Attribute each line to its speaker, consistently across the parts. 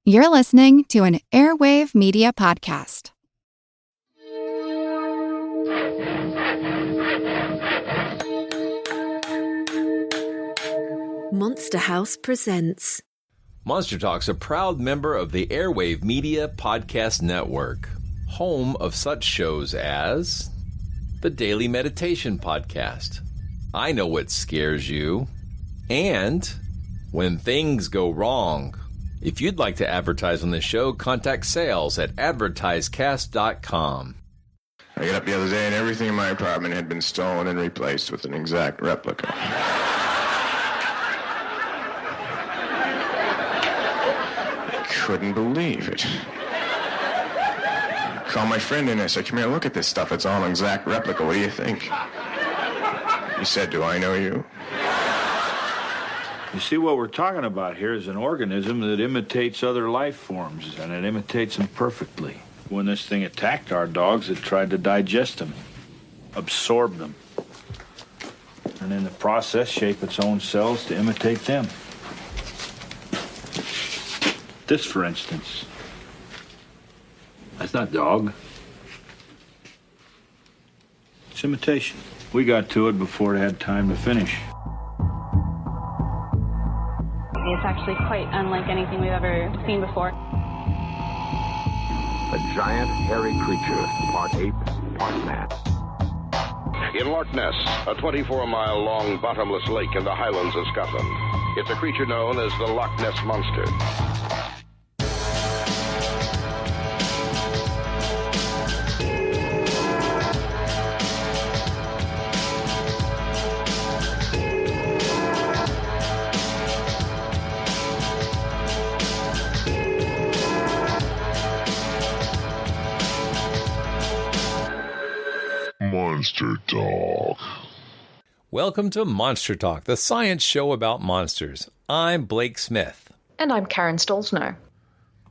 Speaker 1: You're listening to an Airwave Media Podcast.
Speaker 2: Monster House presents.
Speaker 3: Monster Talk's a proud member of the Airwave Media Podcast Network, home of such shows as the Daily Meditation Podcast, I Know What Scares You, and When Things Go Wrong. If you'd like to advertise on this show, contact sales at advertisecast.com.
Speaker 4: I got up the other day and everything in my apartment had been stolen and replaced with an exact replica. I couldn't believe it. I called my friend in and I said, "Come here, look at this stuff. It's all an exact replica. What do you think?" He said, "Do I know you?"
Speaker 5: You see, what we're talking about here is an organism that imitates other life forms, and it imitates them perfectly. When this thing attacked our dogs, it tried to digest them, absorb them, and in the process shape its own cells to imitate them. This, for instance, that's not dog. It's imitation. We got to it before it had time to finish.
Speaker 6: It's actually quite unlike anything we've ever seen before.
Speaker 7: A giant, hairy creature, part ape, part man.
Speaker 8: In Loch Ness, a 24-mile-long bottomless lake in the Highlands of Scotland. It's a creature known as the Loch Ness Monster.
Speaker 4: Monster Talk.
Speaker 3: Welcome to Monster Talk, the science show about monsters. I'm Blake Smith.
Speaker 9: And I'm Karen Stolzno.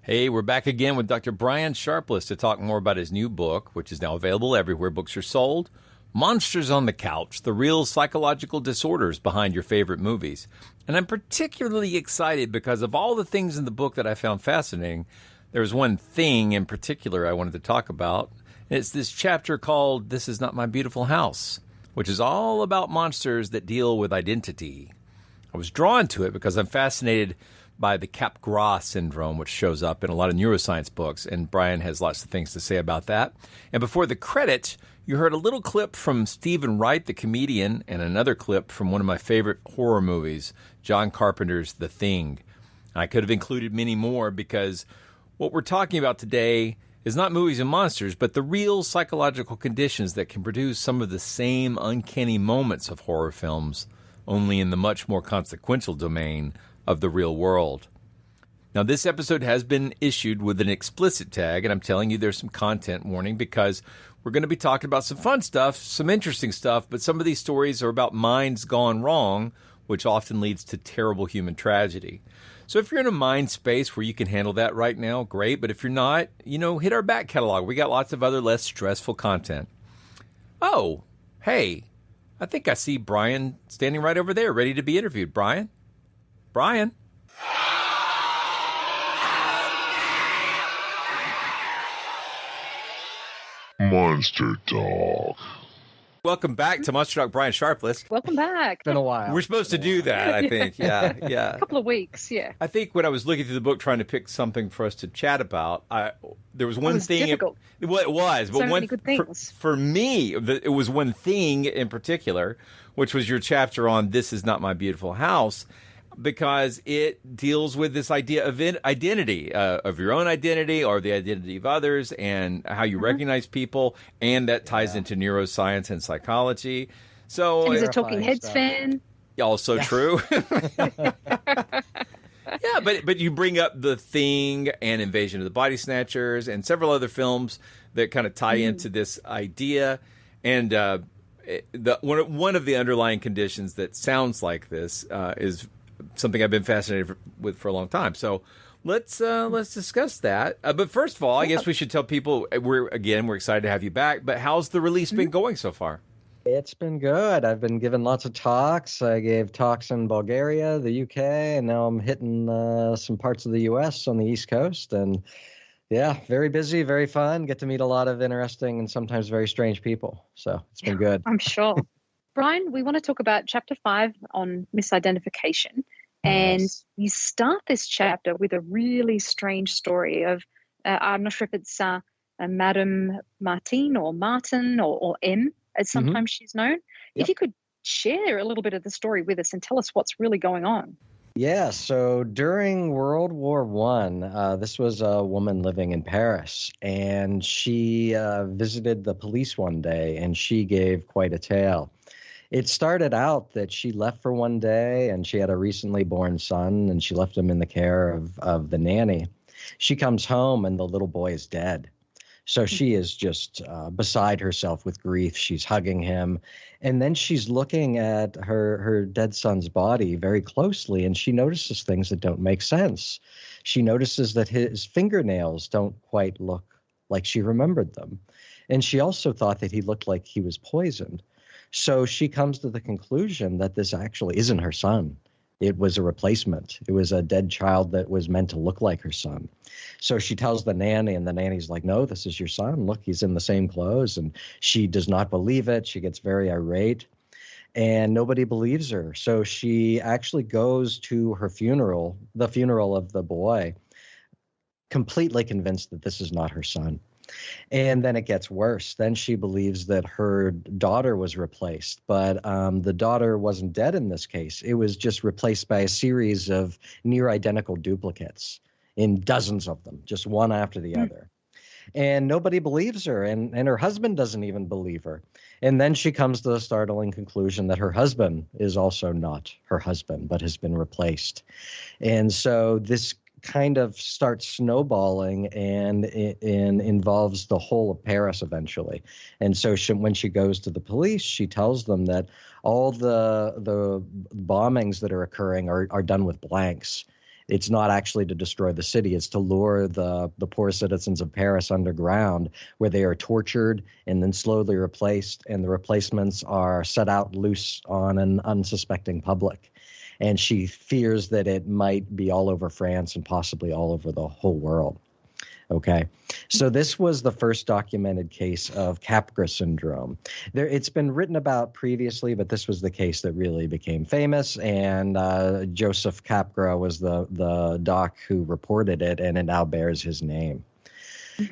Speaker 3: Hey, we're back again with Dr. Brian Sharpless to talk more about his new book, which is now available everywhere books are sold, Monsters on the Couch, the real psychological disorders behind your favorite movies. And I'm particularly excited because of all the things in the book that I found fascinating. There was one thing in particular I wanted to talk about. It's this chapter called This Is Not My Beautiful House, which is all about monsters that deal with identity. I was drawn to it because I'm fascinated by the Capgras syndrome, which shows up in a lot of neuroscience books, and Brian has lots of things to say about that. And before the credits, you heard a little clip from Stephen Wright, the comedian, and another clip from one of my favorite horror movies, John Carpenter's The Thing. I could have included many more because what we're talking about today is not movies and monsters, but the real psychological conditions that can produce some of the same uncanny moments of horror films, only in the much more consequential domain of the real world. Now, this episode has been issued with an explicit tag, and I'm telling you there's some content warning because we're going to be talking about some fun stuff, some interesting stuff, but some of these stories are about minds gone wrong, which often leads to terrible human tragedy. So if you're in a mind space where you can handle that right now, great. But if you're not, hit our back catalog. We got lots of other less stressful content. Oh, hey, I think I see Brian standing right over there, ready to be interviewed. Brian? Brian?
Speaker 4: Monster Talk.
Speaker 3: Welcome back to Monster Talk, Brian Sharpless.
Speaker 9: Welcome back.
Speaker 10: Been a while.
Speaker 3: We're supposed to do that, I think. Yeah.
Speaker 9: A couple of weeks, yeah.
Speaker 3: I think when I was looking through the book trying to pick something for us to chat about, there was one thing.
Speaker 9: Difficult.
Speaker 3: Well, it was, but
Speaker 9: so many good things.
Speaker 3: For me, it was one thing in particular, which was your chapter on This Is Not My Beautiful House, because it deals with this idea of identity, of your own identity or the identity of others, and how you recognize people, and that ties into neuroscience and psychology. So,
Speaker 9: and he's a Talking Heads fan.
Speaker 3: Also true. Yeah, but you bring up The Thing and Invasion of the Body Snatchers and several other films that kind of tie into this idea. And one of the underlying conditions that sounds like this is something I've been fascinated with for a long time. So let's discuss that. But first of all, I guess we should tell people we're excited to have you back. But how's the release been going so far?
Speaker 10: It's been good. I've been giving lots of talks. I gave talks in Bulgaria, the UK, and now I'm hitting some parts of the US on the East Coast. And yeah, very busy, very fun. Get to meet a lot of interesting and sometimes very strange people. So it's been good.
Speaker 9: I'm sure. Brian, we want to talk about chapter 5 on misidentification. And you start this chapter with a really strange story of, I'm not sure if it's Madame Martine or Martin or M, as sometimes she's known. If you could share a little bit of the story with us and tell us what's really going on.
Speaker 10: Yeah, so during World War One, this was a woman living in Paris, and she visited the police one day, and she gave quite a tale. It started out that she left for one day, and she had a recently born son, and she left him in the care of the nanny. She comes home, and the little boy is dead. So she is just beside herself with grief. She's hugging him. And then she's looking at her dead son's body very closely, and she notices things that don't make sense. She notices that his fingernails don't quite look like she remembered them. And she also thought that he looked like he was poisoned. So she comes to the conclusion that this actually isn't her son. It was a replacement. It was a dead child that was meant to look like her son. So she tells the nanny, and the nanny's like, no, this is your son. Look, he's in the same clothes. And she does not believe it. She gets very irate, and nobody believes her. So she actually goes to her funeral, the funeral of the boy, completely convinced that this is not her son. And then it gets worse. Then she believes that her daughter was replaced, but the daughter wasn't dead in this case. It was just replaced by a series of near identical duplicates in dozens of them, just one after the other. And nobody believes her, and her husband doesn't even believe her. And then she comes to the startling conclusion that her husband is also not her husband, but has been replaced. And so this kind of starts snowballing and involves the whole of Paris eventually. And so when she goes to the police, she tells them that all the bombings that are occurring are done with blanks. It's not actually to destroy the city. It's to lure the poor citizens of Paris underground, where they are tortured and then slowly replaced, and the replacements are set out loose on an unsuspecting public. And she fears that it might be all over France and possibly all over the whole world. Okay. So this was the first documented case of Capgras syndrome. It's been written about previously, but this was the case that really became famous. And Joseph Capgras was the doc who reported it, and it now bears his name.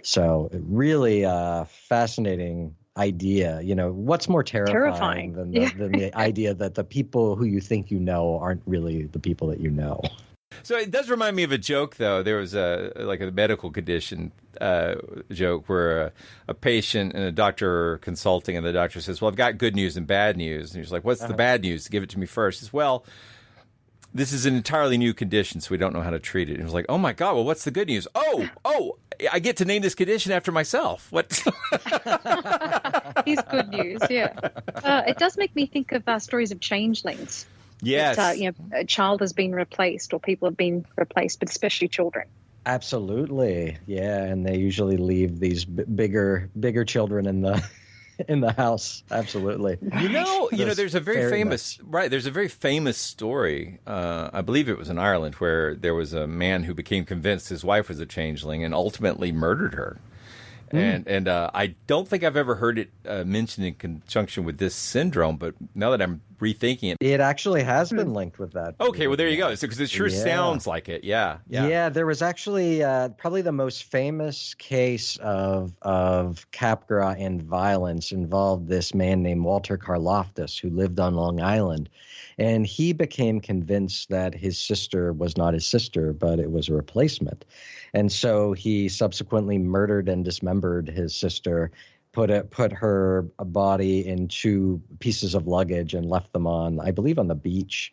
Speaker 10: So really fascinating idea. You know, what's more terrifying than the idea that the people who you think you know aren't really the people that you know?
Speaker 3: So it does remind me of a joke, though. There was a medical condition joke where a patient and a doctor are consulting, and the doctor says, well, I've got good news and bad news. And he's like, what's the bad news? Give it to me first. He says, well, this is an entirely new condition, so we don't know how to treat it. And he was like, oh, my God, well, what's the good news? Oh, I get to name this condition after myself. What?
Speaker 9: He's good news, yeah. It does make me think of stories of changelings.
Speaker 3: Yes.
Speaker 9: That, a child has been replaced, or people have been replaced, but especially children.
Speaker 10: Absolutely, yeah, and they usually leave these bigger children in the house. Absolutely.
Speaker 3: You know, there's a very famous There's a very famous story. I believe it was in Ireland, where there was a man who became convinced his wife was a changeling and ultimately murdered her. And I don't think I've ever heard it mentioned in conjunction with this syndrome, but now that I'm rethinking it,
Speaker 10: it actually has been linked with that.
Speaker 3: Okay, well there you go. Because it sure sounds like it. Yeah.
Speaker 10: There was actually probably the most famous case of Capgras and violence involved this man named Walter Karloftis, who lived on Long Island. And he became convinced that his sister was not his sister, but it was a replacement. And so he subsequently murdered and dismembered his sister, put her body in 2 pieces of luggage and left them on, I believe, on the beach.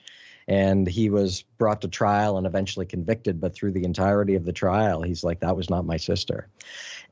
Speaker 10: And he was brought to trial and eventually convicted. But through the entirety of the trial, he's like, that was not my sister.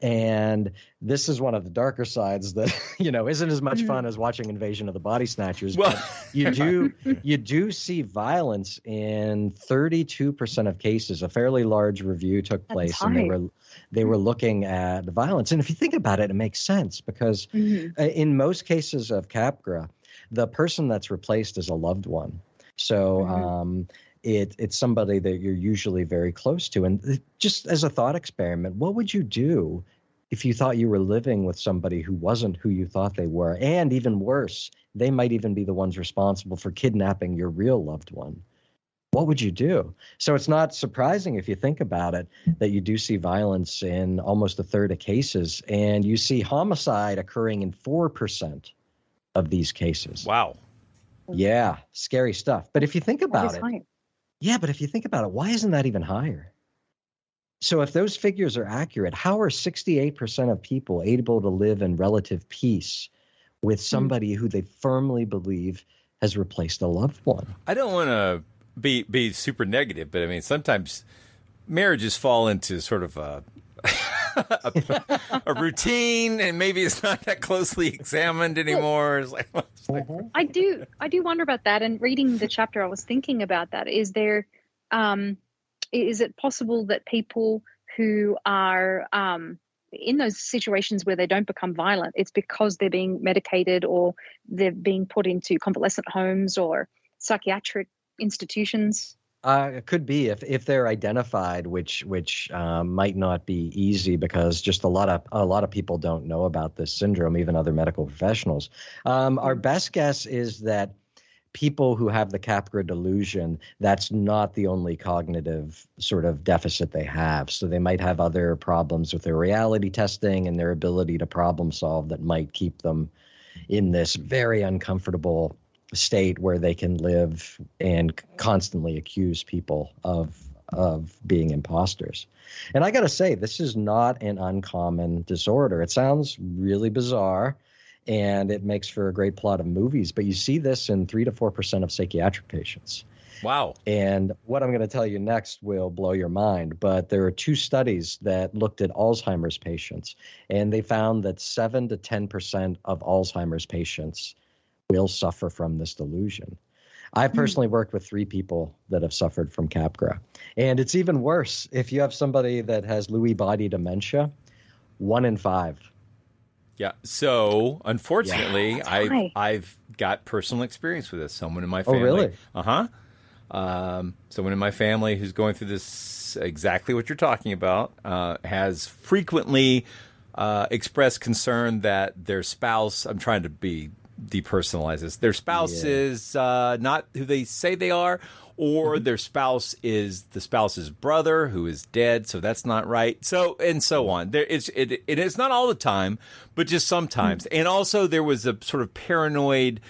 Speaker 10: And this is one of the darker sides that, isn't as much fun as watching Invasion of the Body Snatchers.
Speaker 3: Well,
Speaker 10: but you do see violence in 32% of cases. A fairly large review took place, and they were looking at the violence. And if you think about it, it makes sense because in most cases of Capgras, the person that's replaced is a loved one. So it's somebody that you're usually very close to. And just as a thought experiment, what would you do if you thought you were living with somebody who wasn't who you thought they were? And even worse, they might even be the ones responsible for kidnapping your real loved one. What would you do? So it's not surprising if you think about it that you do see violence in almost a third of cases, and you see homicide occurring in 4% of these cases.
Speaker 3: Wow.
Speaker 10: Yeah, scary stuff. But if you think about it,
Speaker 9: high.
Speaker 10: Yeah, but if you think about it, why isn't that even higher? So if those figures are accurate, how are 68% of people able to live in relative peace with somebody who they firmly believe has replaced a loved one?
Speaker 3: I don't want to be super negative, but I mean, sometimes marriages fall into sort of a routine, and maybe it's not that closely examined anymore. It's like,
Speaker 9: I do wonder about that. And reading the chapter, I was thinking about that. Is it possible that people who are in those situations where they don't become violent, it's because they're being medicated or they're being put into convalescent homes or psychiatric institutions?
Speaker 10: It could be if they're identified, which might not be easy because just a lot of people don't know about this syndrome, even other medical professionals. Our best guess is that people who have the Capgras delusion, that's not the only cognitive sort of deficit they have. So they might have other problems with their reality testing and their ability to problem solve that might keep them in this very uncomfortable state where they can live and constantly accuse people of being imposters. And I got to say, this is not an uncommon disorder. It sounds really bizarre, and it makes for a great plot of movies, but you see this in 3 to 4% of psychiatric patients.
Speaker 3: Wow.
Speaker 10: And what I'm going to tell you next will blow your mind, but there are 2 studies that looked at Alzheimer's patients, and they found that 7 to 10% of Alzheimer's patients will suffer from this delusion. I've personally worked with 3 people that have suffered from Capgras. And it's even worse if you have somebody that has Lewy body dementia, 1 in 5.
Speaker 3: Yeah. So, unfortunately, I've got personal experience with this. Someone in my family.
Speaker 10: Oh, really?
Speaker 3: Someone in my family who's going through this, exactly what you're talking about, has frequently expressed concern that their spouse, I'm trying to depersonalize this, their spouse is not who they say they are, or their spouse is the spouse's brother who is dead, so that's not right. So and so on. It is not all the time, but just sometimes. And also there was a sort of paranoid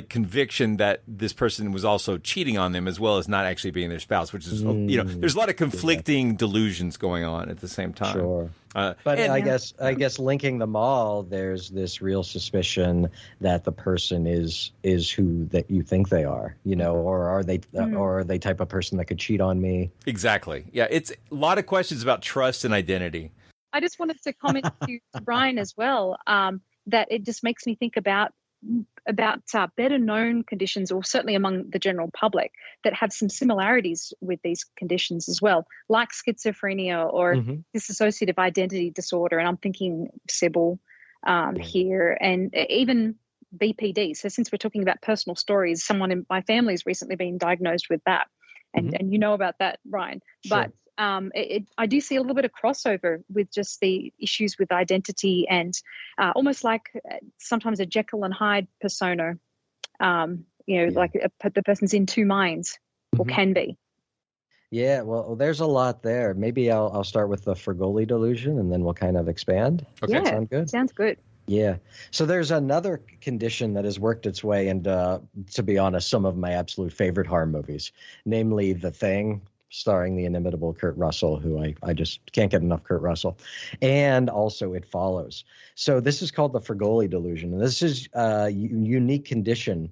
Speaker 3: conviction that this person was also cheating on them as well as not actually being their spouse, which is there's a lot of conflicting delusions going on at the same time.
Speaker 10: Sure. But I guess linking them all, there's this real suspicion that the person is who that you think they are, or are they type of person that could cheat on me?
Speaker 3: Exactly. Yeah, it's a lot of questions about trust and identity.
Speaker 9: I just wanted to comment to Brian as well, that it just makes me think about better known conditions, or certainly among the general public, that have some similarities with these conditions as well, like schizophrenia or dissociative identity disorder. And I'm thinking Sybil here, and even BPD. So since we're talking about personal stories, someone in my family has recently been diagnosed with that. And you know about that, Ryan.
Speaker 10: Sure.
Speaker 9: But I do see a little bit of crossover with just the issues with identity and almost like sometimes a Jekyll and Hyde persona, like the person's in 2 minds or can be.
Speaker 10: Yeah, well, there's a lot there. Maybe I'll start with the Fragoli delusion and then we'll kind of expand.
Speaker 3: Okay.
Speaker 9: Yeah,
Speaker 10: sound good?
Speaker 9: Sounds good.
Speaker 10: Yeah. So there's another condition that has worked its way into, to be honest, some of my absolute favorite horror movies, namely The Thing, starring the inimitable Kurt Russell, who I just can't get enough Kurt Russell, and also It Follows. So this is called the Fragoli delusion, and this is a unique condition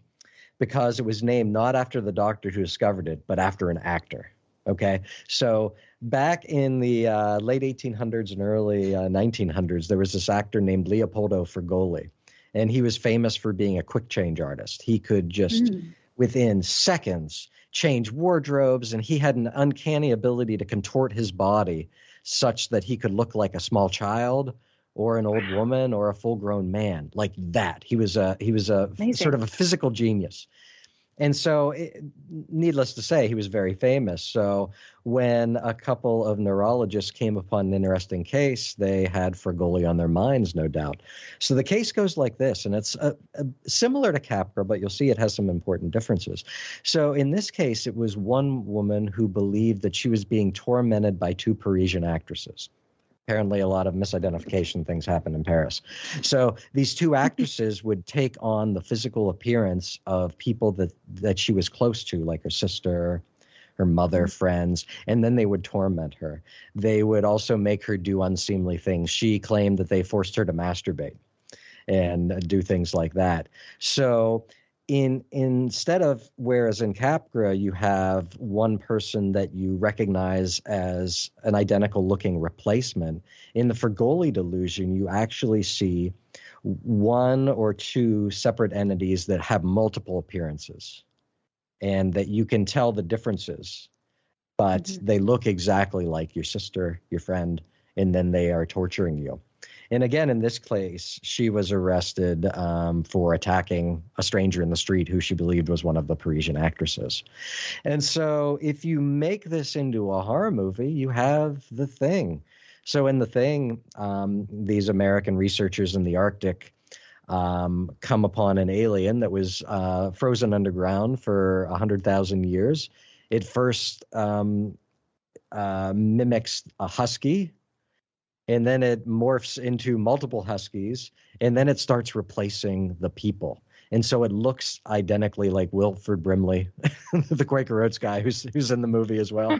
Speaker 10: because it was named not after the doctor who discovered it, but after an actor. Okay, so back in the late 1800s and early 1900s, there was this actor named Leopoldo Fragoli, and he was famous for being a quick change artist. He could just, within seconds, change wardrobes, and he had an uncanny ability to contort his body such that he could look like a small child or an old woman or a full-grown man, like that. He was a sort of a physical genius. And so, needless to say, he was very famous. So when a couple of neurologists came upon an interesting case, they had Fragoli on their minds, no doubt. So the case goes like this, and it's similar to Capra, but you'll see it has some important differences. So in this case, it was one woman who believed that she was being tormented by two Parisian actresses. Apparently, a lot of misidentification things happen in Paris. So these two actresses would take on the physical appearance of people that she was close to, like her sister, her mother, friends, and then they would torment her. They would also make her do unseemly things. She claimed that they forced her to masturbate and do things like that. So instead of, whereas in Capra you have one person that you recognize as an identical looking replacement, in the Fragoli delusion you actually see one or two separate entities that have multiple appearances and that you can tell the differences, but they look exactly like your sister, your friend, and then they are torturing you. And again, in this case, she was arrested for attacking a stranger in the street who she believed was one of the Parisian actresses. And so if you make this into a horror movie, you have The Thing. So in The Thing, these American researchers in the Arctic come upon an alien that was frozen underground for 100,000 years. It first mimics a husky, and then it morphs into multiple huskies, and then it starts replacing the people. And so it looks identically like Wilford Brimley, the Quaker Oats guy who's in the movie as well.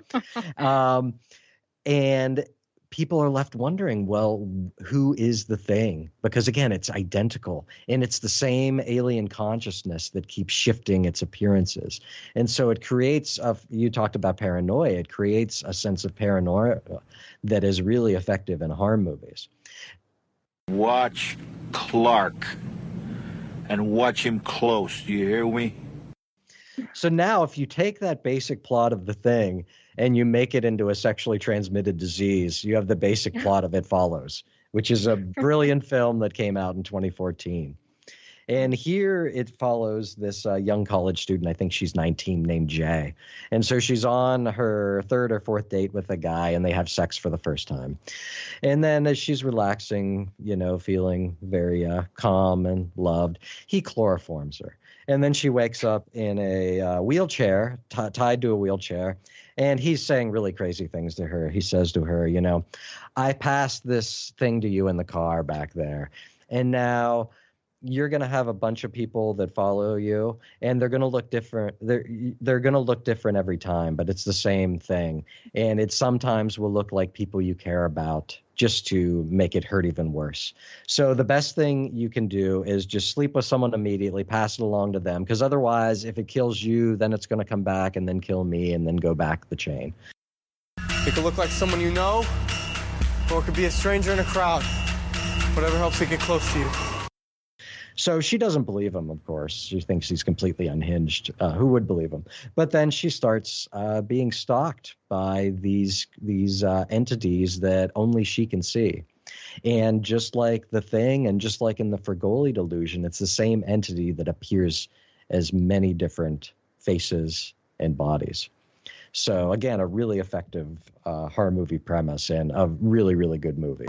Speaker 10: And people are left wondering, well, who is the Thing? Because again, it's identical, and it's the same alien consciousness that keeps shifting its appearances. And so it creates you talked about paranoia. It creates a sense of paranoia that is really effective in horror movies.
Speaker 5: Watch Clark and watch him close. Do you hear me?
Speaker 10: So now if you take that basic plot of The Thing and you make it into a sexually transmitted disease, you have the basic plot of It Follows, which is a brilliant film that came out in 2014. And here it follows this young college student, I think she's 19, named Jay. And so she's on her third or fourth date with a guy, and they have sex for the first time. And then as she's relaxing, feeling very calm and loved, he chloroforms her. And then she wakes up in a wheelchair, tied to a wheelchair, and he's saying really crazy things to her. He says to her, I passed this thing to you in the car back there, and now you're going to have a bunch of people that follow you, and they're going to look different. They're going to look different every time, but it's the same thing. And it sometimes will look like people you care about, just to make it hurt even worse. So the best thing you can do is just sleep with someone immediately, pass it along to them, because otherwise, if it kills you, then it's going to come back and then kill me and then go back the chain.
Speaker 11: It could look like someone you know, or it could be a stranger in a crowd. Whatever helps it get close to you.
Speaker 10: So she doesn't believe him, of course. She thinks he's completely unhinged. Who would believe him? But then she starts being stalked by these entities that only she can see. And just like The Thing, and just like in the Fragoli delusion, it's the same entity that appears as many different faces and bodies. So again, a really effective horror movie premise, and a really, really good movie.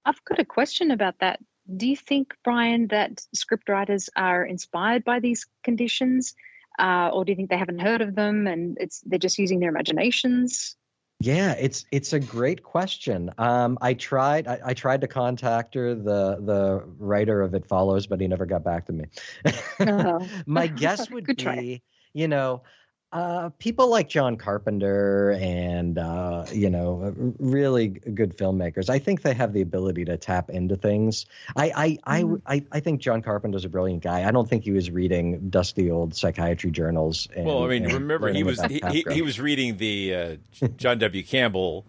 Speaker 9: I've got a question about that. Do you think, Brian, that scriptwriters are inspired by these conditions, or do you think they haven't heard of them and they're just using their imaginations?
Speaker 10: Yeah, it's a great question. I tried to contact her, the writer of It Follows, but he never got back to me.
Speaker 9: Oh.
Speaker 10: My guess would be, People like John Carpenter and really good filmmakers. I think they have the ability to tap into things. I think John Carpenter's a brilliant guy. I don't think he was reading dusty old psychiatry journals.
Speaker 3: Remember he was reading the John W. Campbell.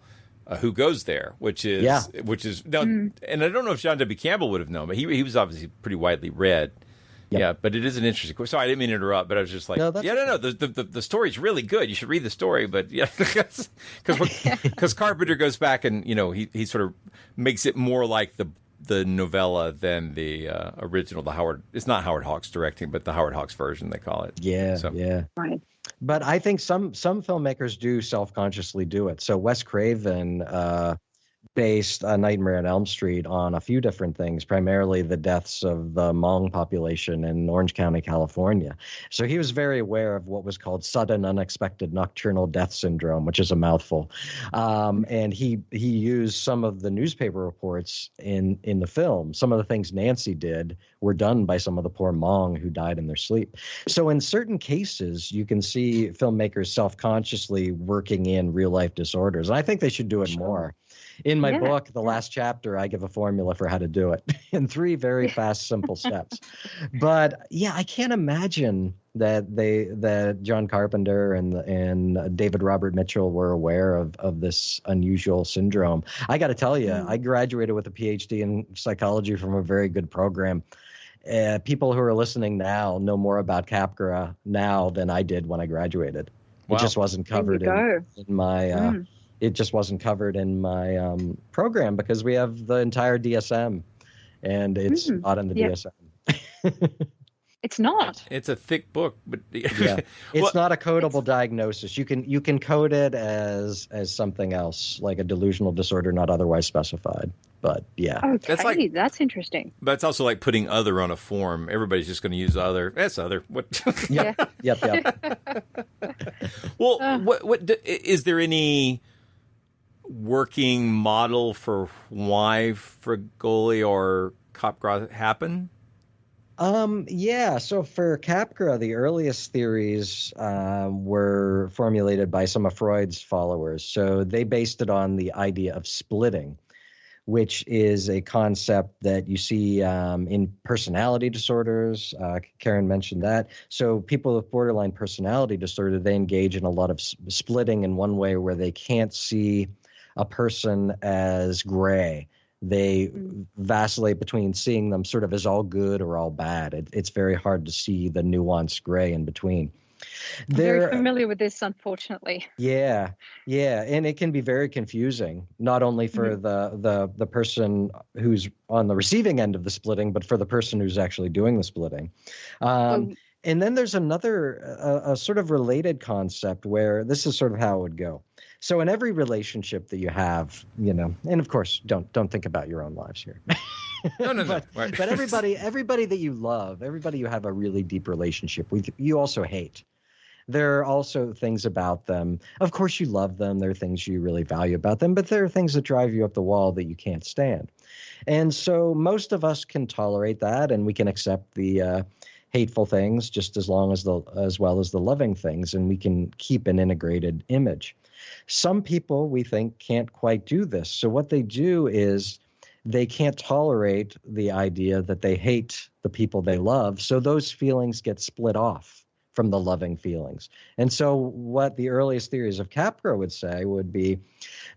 Speaker 3: Who Goes There, which is now, and I don't know if John W. Campbell would have known, but he was obviously pretty widely read. Yep. Yeah, but it is an interesting. Sorry, I didn't mean to interrupt, but I was just like, no. The story's really good. You should read the story, but because Carpenter goes back and he sort of makes it more like the novella than the original. It's not Howard Hawks directing, but the Howard Hawks version they call it.
Speaker 10: Yeah. Right. But I think some filmmakers do self-consciously do it. So Wes Craven based A Nightmare on Elm Street on a few different things, primarily the deaths of the Hmong population in Orange County, California. So he was very aware of what was called sudden unexpected nocturnal death syndrome, which is a mouthful. And he used some of the newspaper reports in the film. Some of the things Nancy did were done by some of the poor Hmong who died in their sleep. So in certain cases, you can see filmmakers self-consciously working in real-life disorders. And I think they should do it more. In my book, the last chapter, I give a formula for how to do it in 3 very fast, simple steps. But yeah, I can't imagine that John Carpenter and David Robert Mitchell were aware of this unusual syndrome. I got to tell you, I graduated with a PhD in psychology from a very good program. People who are listening now know more about Capgras now than I did when I graduated. Wow. It just wasn't covered in my. It just wasn't covered in my program because we have the entire DSM, and it's not in the DSM.
Speaker 9: It's not.
Speaker 3: It's a thick book, but
Speaker 10: it's not a codable diagnosis. You can code it as something else, like a delusional disorder not otherwise specified. But yeah,
Speaker 9: okay, that's interesting.
Speaker 3: But it's also like putting other on a form. Everybody's just going to use other. That's other. What?
Speaker 10: Yep.
Speaker 3: Well, what is there any working model for why Frigoli or Capgras happen?
Speaker 10: So for Capgras, the earliest theories were formulated by some of Freud's followers. So they based it on the idea of splitting, which is a concept that you see in personality disorders. Karen mentioned that. So people with borderline personality disorder, they engage in a lot of splitting in one way where they can't see a person as gray. They vacillate between seeing them sort of as all good or all bad. It's very hard to see the nuanced gray in between.
Speaker 9: I'm very familiar with this, unfortunately.
Speaker 10: Yeah, and it can be very confusing, not only for the person who's on the receiving end of the splitting, but for the person who's actually doing the splitting. And then there's another a sort of related concept where this is sort of how it would go. So in every relationship that you have, and of course, don't think about your own lives here.
Speaker 3: No.
Speaker 10: But everybody that you love, everybody you have a really deep relationship with, you also hate. There are also things about them. Of course, you love them. There are things you really value about them, but there are things that drive you up the wall that you can't stand. And so most of us can tolerate that, and we can accept the hateful things just as well as the loving things, and we can keep an integrated image. Some people, we think, can't quite do this. So what they do is they can't tolerate the idea that they hate the people they love. So those feelings get split off from the loving feelings. And so what the earliest theories of Capgras would say would be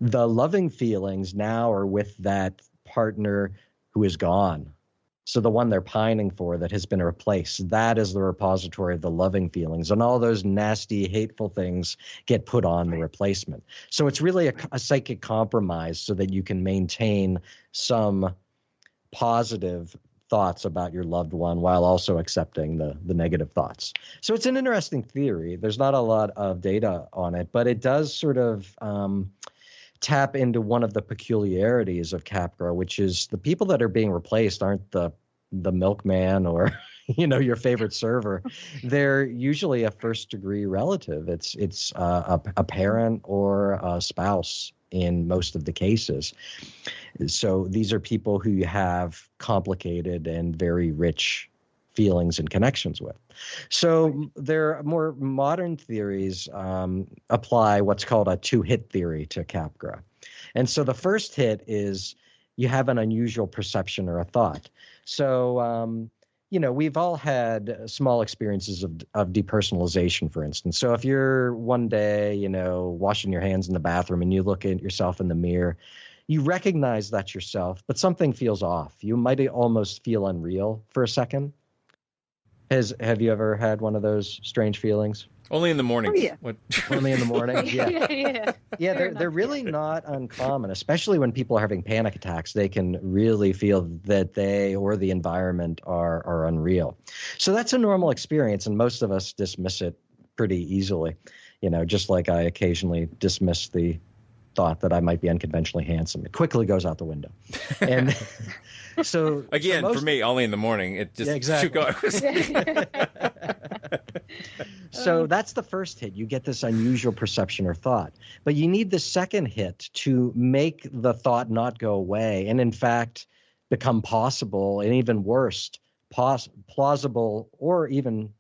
Speaker 10: the loving feelings now are with that partner who is gone. So the one they're pining for that has been replaced, that is the repository of the loving feelings. And all those nasty, hateful things get put on the replacement. So it's really a psychic compromise so that you can maintain some positive thoughts about your loved one while also accepting the negative thoughts. So it's an interesting theory. There's not a lot of data on it, but it does sort of tap into one of the peculiarities of Capgras, which is the people that are being replaced aren't the milkman or your favorite server. They're usually a first degree relative. It's a parent or a spouse in most of the cases. So these are people who have complicated and very rich feelings and connections with. So there are more modern theories apply what's called a two-hit theory to Capgras. And so the first hit is you have an unusual perception or a thought. So, we've all had small experiences of depersonalization, for instance. So if you're one day, washing your hands in the bathroom and you look at yourself in the mirror, you recognize that's yourself, but something feels off. You might almost feel unreal for a second. Have you ever had one of those strange feelings?
Speaker 3: Only in the morning.
Speaker 9: Oh, yeah.
Speaker 10: Only in the morning? Yeah.
Speaker 9: Yeah,
Speaker 10: They're really not uncommon, especially when people are having panic attacks. They can really feel that they or the environment are unreal. So that's a normal experience, and most of us dismiss it pretty easily. Just like I occasionally dismiss the thought that I might be unconventionally handsome. It quickly goes out the window. And so
Speaker 3: again, for me, only in the morning. It just
Speaker 10: exactly. So that's the first hit. You get this unusual perception or thought. But you need the second hit to make the thought not go away and, in fact, become possible and even worse, plausible or even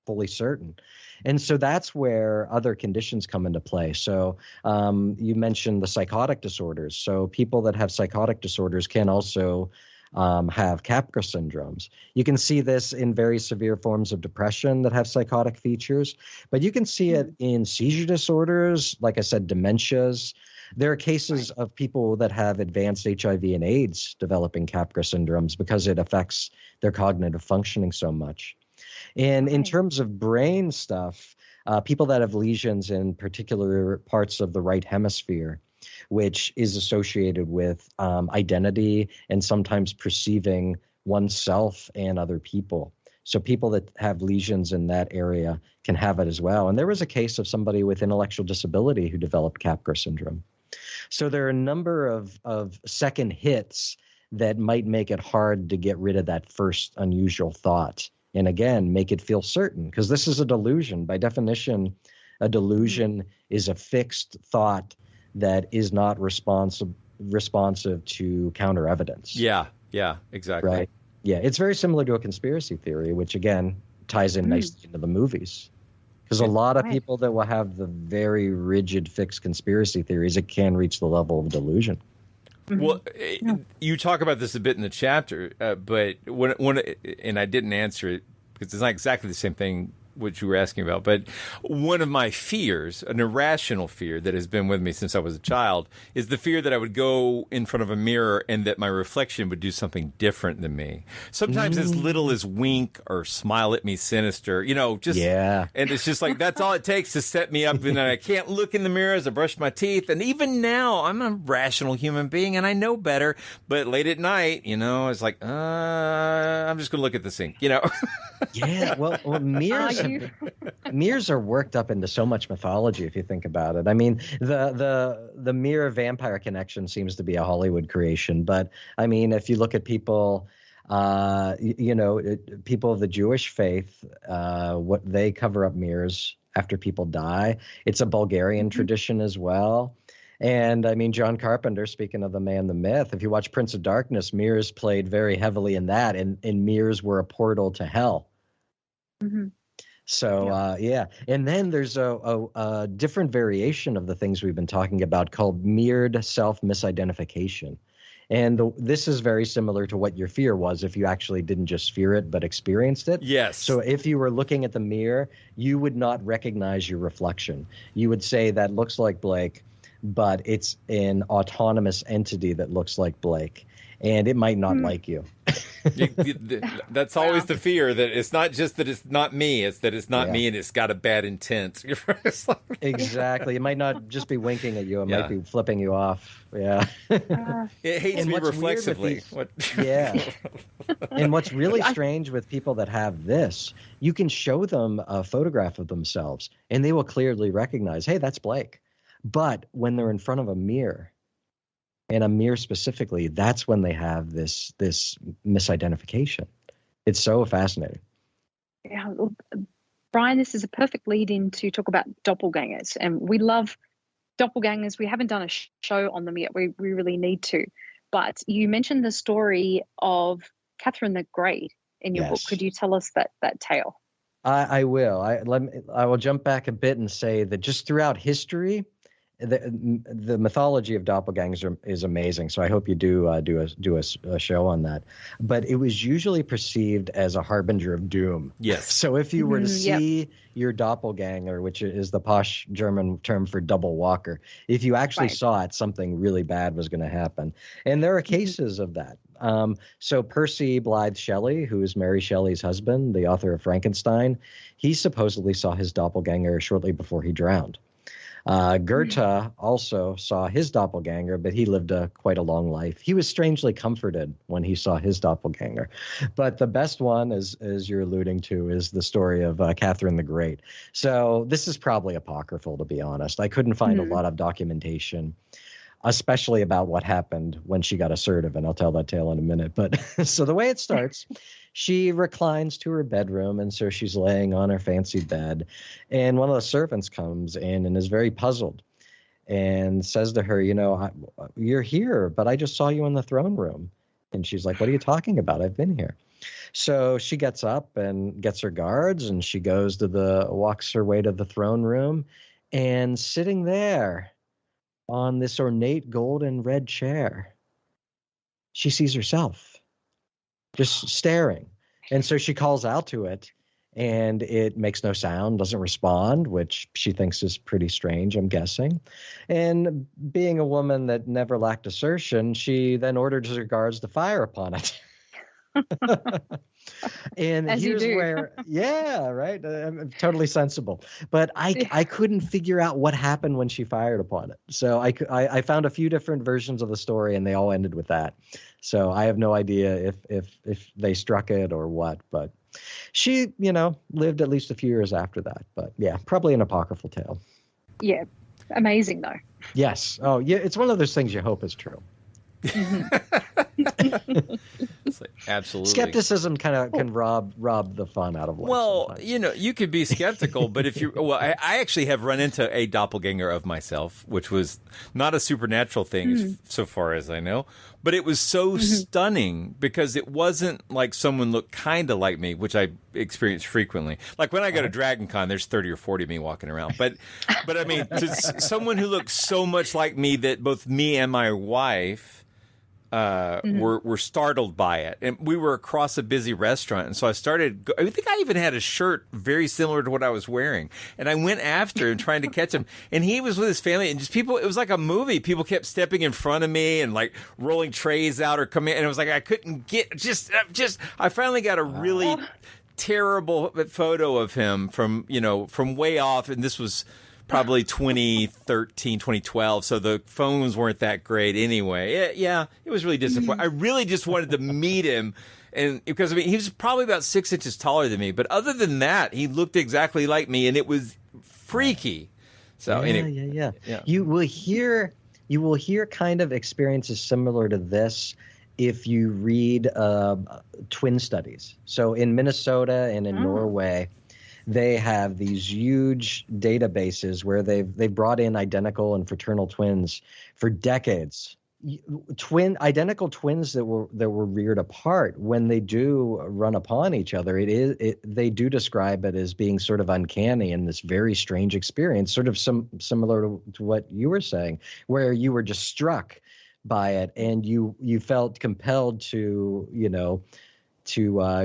Speaker 10: fully certain. And so that's where other conditions come into play. So you mentioned the psychotic disorders. So people that have psychotic disorders can also have Capgras syndromes. You can see this in very severe forms of depression that have psychotic features, but you can see it in seizure disorders, like I said, dementias. There are cases of people that have advanced HIV and AIDS developing Capgras syndromes because it affects their cognitive functioning so much. And in terms of brain stuff, people that have lesions in particular parts of the right hemisphere, which is associated with identity and sometimes perceiving oneself and other people. So people that have lesions in that area can have it as well. And there was a case of somebody with intellectual disability who developed Capgras syndrome. So there are a number of second hits that might make it hard to get rid of that first unusual thought. And again, make it feel certain, because this is a delusion. By definition, a delusion is a fixed thought that is not responsive to counter evidence.
Speaker 3: Yeah, exactly.
Speaker 10: Right. Yeah, it's very similar to a conspiracy theory, which again ties in nicely into the movies. Because a lot of people that will have the very rigid fixed conspiracy theories, it can reach the level of delusion.
Speaker 3: Well, you talk about this a bit in the chapter, but when and I didn't answer it because it's not exactly the same thing which you were asking about, but one of my fears, an irrational fear that has been with me since I was a child, is the fear that I would go in front of a mirror and that my reflection would do something different than me. Sometimes as little as wink or smile at me sinister, just, and it's just like, that's all it takes to set me up. And I can't look in the mirror as I brush my teeth. And even now, I'm a rational human being and I know better, but late at night, it's like, I'm just going to look at the sink,
Speaker 10: Yeah, well mirrors are worked up into so much mythology if you think about it. I mean, the mirror vampire connection seems to be a Hollywood creation, but I mean, if you look at people, people of the Jewish faith, what they cover up mirrors after people die. It's a Bulgarian tradition as well. And I mean, John Carpenter, speaking of the man, the myth, if you watch Prince of Darkness, mirrors played very heavily in that, and mirrors were a portal to hell. So, and then there's a different variation of the things we've been talking about called mirrored self-misidentification. And this is very similar to what your fear was if you actually didn't just fear it, but experienced it.
Speaker 3: Yes.
Speaker 10: So if you were looking at the mirror, you would not recognize your reflection. You would say, that looks like Blake, but it's an autonomous entity that looks like Blake. And it might not like you.
Speaker 3: That's always the fear, that it's not just that it's not me, it's that it's not me and it's got a bad intent.
Speaker 10: Exactly. It might not just be winking at you. It might be flipping you off. Yeah.
Speaker 3: It hates me reflexively.
Speaker 10: And what's really strange with people that have this, you can show them a photograph of themselves and they will clearly recognize, hey, that's Blake. But when they're in front of a mirror, and a mirror specifically, that's when they have this misidentification. It's so fascinating.
Speaker 9: Yeah, Brian, this is a perfect lead in to talk about doppelgangers. And we love doppelgangers. We haven't done a show on them yet. We really need to. But you mentioned the story of Catherine the Great in your book. Could you tell us that tale?
Speaker 10: I will. I will jump back a bit and say that just throughout history, the mythology of doppelgangers is amazing. So I hope you do a show on that. But it was usually perceived as a harbinger of doom.
Speaker 3: Yes.
Speaker 10: So if you were to see your doppelganger, which is the posh German term for double walker, if you actually saw it, something really bad was going to happen. And there are cases of that. So Percy Blythe Shelley, who is Mary Shelley's husband, the author of Frankenstein, he supposedly saw his doppelganger shortly before he drowned. Goethe also saw his doppelganger, but he lived quite a long life. He was strangely comforted when he saw his doppelganger. But the best one, as you're alluding to, is the story of Catherine the Great. So this is probably apocryphal, to be honest. I couldn't find a lot of documentation, especially about what happened when she got assertive, and I'll tell that tale in a minute. But so the way it starts, she reclines to her bedroom, and so she's laying on her fancy bed, and one of the servants comes in and is very puzzled and says to her, you're here, but I just saw you in the throne room. And she's like, what are you talking about? I've been here. So she gets up and gets her guards, and she walks her way to the throne room, and sitting there on this ornate gold and red chair, she sees herself just staring. And so she calls out to it, and it makes no sound, doesn't respond, which she thinks is pretty strange, I'm guessing. And being a woman that never lacked assertion, she then orders her guards to fire upon it. And
Speaker 9: as
Speaker 10: here's where, right? I'm totally sensible. But I couldn't figure out what happened when she fired upon it. So I found a few different versions of the story, and they all ended with that. So I have no idea if they struck it or what. But she, lived at least a few years after that. But yeah, probably an apocryphal tale.
Speaker 9: Yeah, amazing though.
Speaker 10: Yes. Oh yeah, it's one of those things you hope is true.
Speaker 3: It's like, absolutely.
Speaker 10: Skepticism can rob the fun out of life.
Speaker 3: Well,
Speaker 10: sometimes.
Speaker 3: you could be skeptical, but if I actually have run into a doppelganger of myself, which was not a supernatural thing so far as I know, but it was so stunning because it wasn't like someone looked kind of like me, which I experience frequently. Like when I go to Dragon Con, there's 30 or 40 of me walking around. But I mean, someone who looks so much like me that both me and my wife were startled by it. And we were across a busy restaurant. And so I think I even had a shirt very similar to what I was wearing. And I went after him trying to catch him. And he was with his family, and just it was like a movie. People kept stepping in front of me and like rolling trays out or coming in. And it was like, I couldn't get I finally got a really terrible photo of him from way off. And this was probably 2013, 2012. So the phones weren't that great anyway. It was really disappointing. I really just wanted to meet him. And because he was probably about 6 inches taller than me. But other than that, he looked exactly like me, and it was freaky. So
Speaker 10: yeah. You will hear kind of experiences similar to this if you read twin studies. So in Minnesota and in Norway, they have these huge databases where they've brought in identical and fraternal twins for decades. Identical twins that were reared apart, when they do run upon each other, they do describe it as being sort of uncanny and this very strange experience, sort of similar to what you were saying, where you were just struck by it and you felt compelled to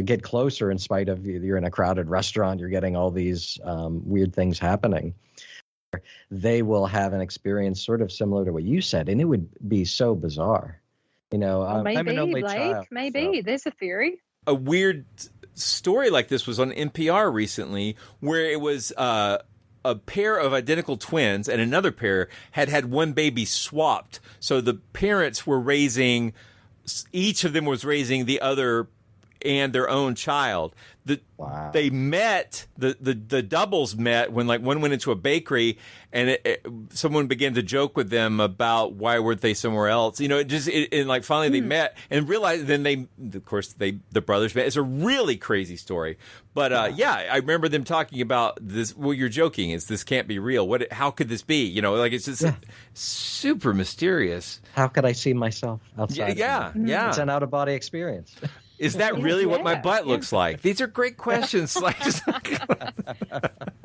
Speaker 10: get closer in spite of you're in a crowded restaurant, you're getting all these weird things happening. They will have an experience sort of similar to what you said, and it would be so bizarre.
Speaker 9: Maybe,
Speaker 10: I'm an only child.
Speaker 9: Maybe.
Speaker 10: So.
Speaker 9: There's a theory.
Speaker 3: A weird story like this was on NPR recently, where it was a pair of identical twins and another pair had one baby swapped. So the parents were each of them was raising the other and their own child. They met, the doubles met when like one went into a bakery, and someone began to joke with them about why weren't they somewhere else. And like finally they met and realized. Then the brothers met. It's a really crazy story, but I remember them talking about this. Well, you're joking. This can't be real. How could this be? It's just super mysterious.
Speaker 10: How could I see myself outside?
Speaker 3: Yeah.
Speaker 10: It's an out of body experience.
Speaker 3: Is that really what my butt looks like? These are great questions.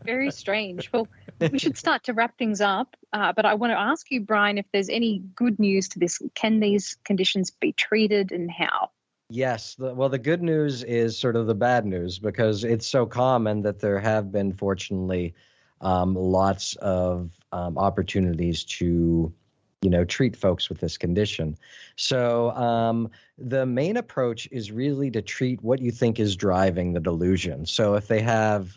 Speaker 9: Very strange. Well, we should start to wrap things up. But I want to ask you, Brian, if there's any good news to this. Can these conditions be treated and how?
Speaker 10: Yes. Well, the good news is sort of the bad news, because it's so common that there have been, fortunately, lots of opportunities to, treat folks with this condition. So the main approach is really to treat what you think is driving the delusion. So if they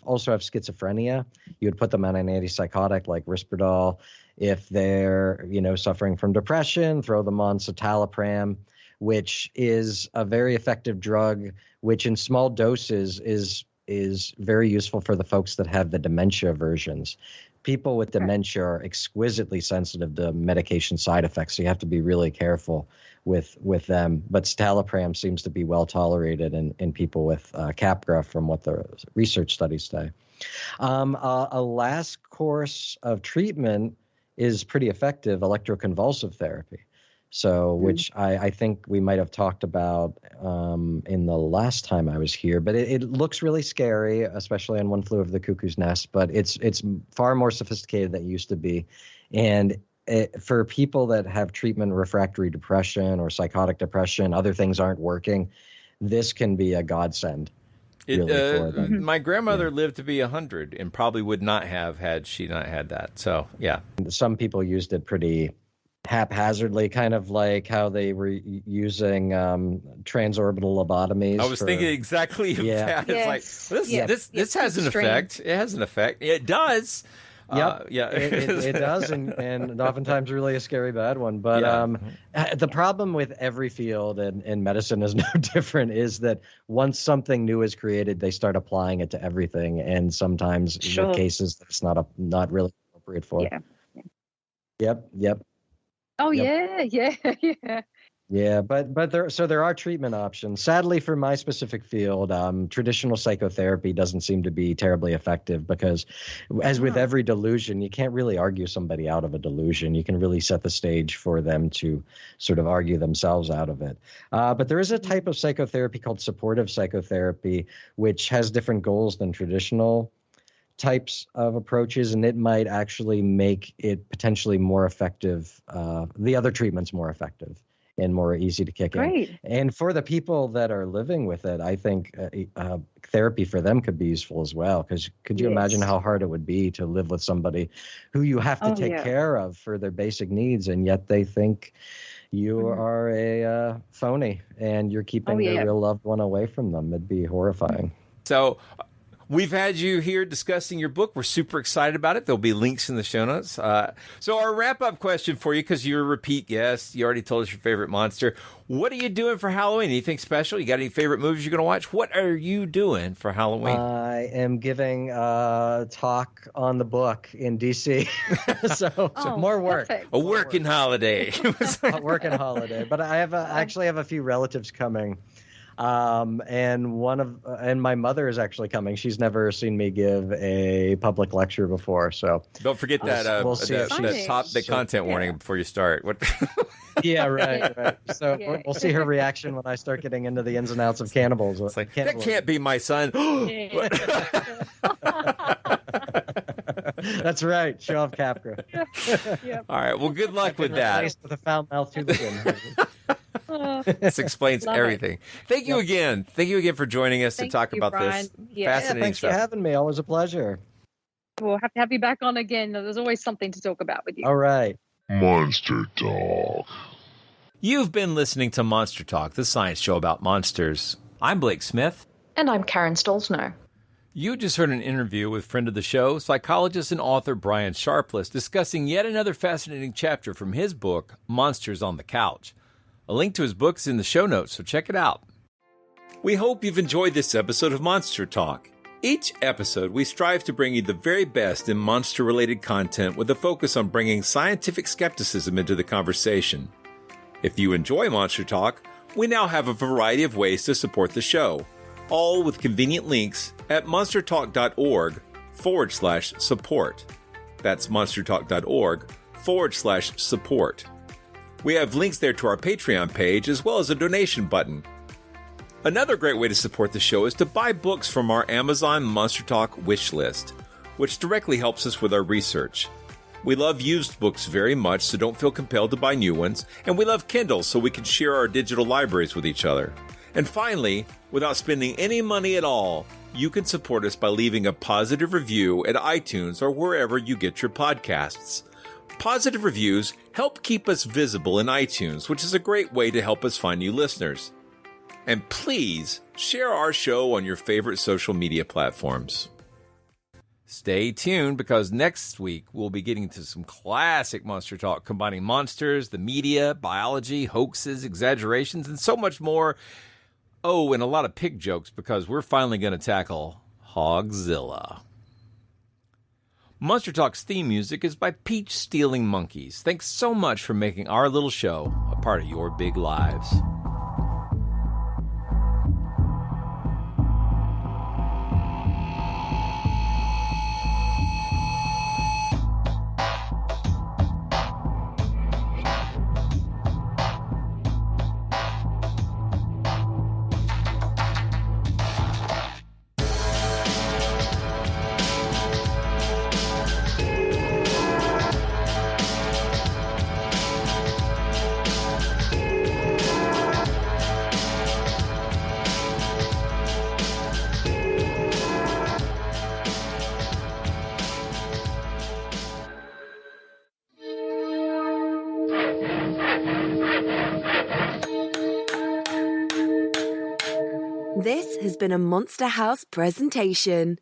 Speaker 10: also have schizophrenia, you would put them on an antipsychotic like Risperdal. If they're, suffering from depression, throw them on citalopram, which is a very effective drug, which in small doses is very useful for the folks that have the dementia versions. People with dementia are exquisitely sensitive to medication side effects, so you have to be really careful with them. But citalopram seems to be well tolerated in people with Capgras, from what the research studies say. A last course of treatment is pretty effective, electroconvulsive therapy. So, which I think we might have talked about in the last time I was here, but it looks really scary, especially on One Flew Over the Cuckoo's Nest. But it's far more sophisticated than it used to be, and for people that have treatment refractory depression or psychotic depression, other things aren't working, this can be a godsend. Really, for them.
Speaker 3: My grandmother lived to be 100 and probably would not have had she not had that. So, yeah.
Speaker 10: Some people used it pretty haphazardly, kind of like how they were using transorbital lobotomies.
Speaker 3: I was thinking exactly of that.
Speaker 9: Yes.
Speaker 3: It's like, this has an effect. It has an effect. It does.
Speaker 10: Yep. It does, and oftentimes really a scary bad one. But the problem with every field, and medicine is no different, is that once something new is created, they start applying it to everything, and sometimes in cases that's not really appropriate for. Yep.
Speaker 9: Oh, yep.
Speaker 10: Yeah, but there are treatment options. Sadly, for my specific field, traditional psychotherapy doesn't seem to be terribly effective, because, as with every delusion, you can't really argue somebody out of a delusion. You can really set the stage for them to sort of argue themselves out of it. But there is a type of psychotherapy called supportive psychotherapy, which has different goals than traditional types of approaches, and it might actually make it potentially more effective, the other treatments more effective and more easy to kick in. And for the people that are living with it, I think therapy for them could be useful as well, because could you imagine how hard it would be to live with somebody who you have to take care of for their basic needs, and yet they think you are a phony and you're keeping their real loved one away from them. It'd be horrifying.
Speaker 3: So we've had you here discussing your book. We're super excited about it. There'll be links in the show notes. So our wrap-up question for you, because you're a repeat guest, you already told us your favorite monster. What are you doing for Halloween? Anything special? You got any favorite movies you're going to watch? What are you doing for Halloween?
Speaker 10: I am giving a talk on the book in D.C. so more work.
Speaker 9: Perfect.
Speaker 3: A working holiday.
Speaker 10: A working holiday. But I actually have a few relatives coming. And my mother is actually coming. She's never seen me give a public lecture before, so
Speaker 3: don't forget that
Speaker 10: we'll see
Speaker 3: the content warning before you start. What?
Speaker 10: Yeah, right. So we'll see her reaction when I start getting into the ins and outs of cannibals.
Speaker 3: It's like, that can't be my son.
Speaker 10: That's right. Show off Capgras.
Speaker 3: All right. Well, good luck with that.
Speaker 10: With a foul mouth to begin.
Speaker 3: This explains everything. Thank you again. Thank you again for joining us to talk about
Speaker 9: Brian.
Speaker 3: this fascinating
Speaker 10: thanks
Speaker 3: stuff.
Speaker 10: for having me. Always a pleasure.
Speaker 9: We'll have to have you back on again. There's always something to talk about with you.
Speaker 10: All right.
Speaker 8: Monster Talk.
Speaker 3: You've been listening to Monster Talk, the science show about monsters. I'm Blake Smith.
Speaker 12: And I'm Karen Stolzno.
Speaker 3: You just heard an interview with friend of the show, psychologist and author Brian Sharpless, discussing yet another fascinating chapter from his book, Monsters on the Couch. A link to his book is in the show notes, so check it out. We hope you've enjoyed this episode of Monster Talk. Each episode, we strive to bring you the very best in monster-related content with a focus on bringing scientific skepticism into the conversation. If you enjoy Monster Talk, we now have a variety of ways to support the show, all with convenient links at monstertalk.org/support. That's monstertalk.org/support. We have links there to our Patreon page as well as a donation button. Another great way to support the show is to buy books from our Amazon Monster Talk wish list, which directly helps us with our research. We love used books very much, so don't feel compelled to buy new ones, and we love Kindle so we can share our digital libraries with each other. And finally, without spending any money at all, you can support us by leaving a positive review at iTunes or wherever you get your podcasts. Positive reviews help keep us visible in iTunes, which is a great way to help us find new listeners. And please share our show on your favorite social media platforms. Stay tuned, because next week we'll be getting to some classic Monster Talk, combining monsters, the media, biology, hoaxes, exaggerations, and so much more. Oh, and a lot of pig jokes, because we're finally going to tackle Hogzilla. Monster Talk's theme music is by Peach Stealing Monkeys. Thanks so much for making our little show a part of your big lives.
Speaker 2: This has been a Monster House presentation.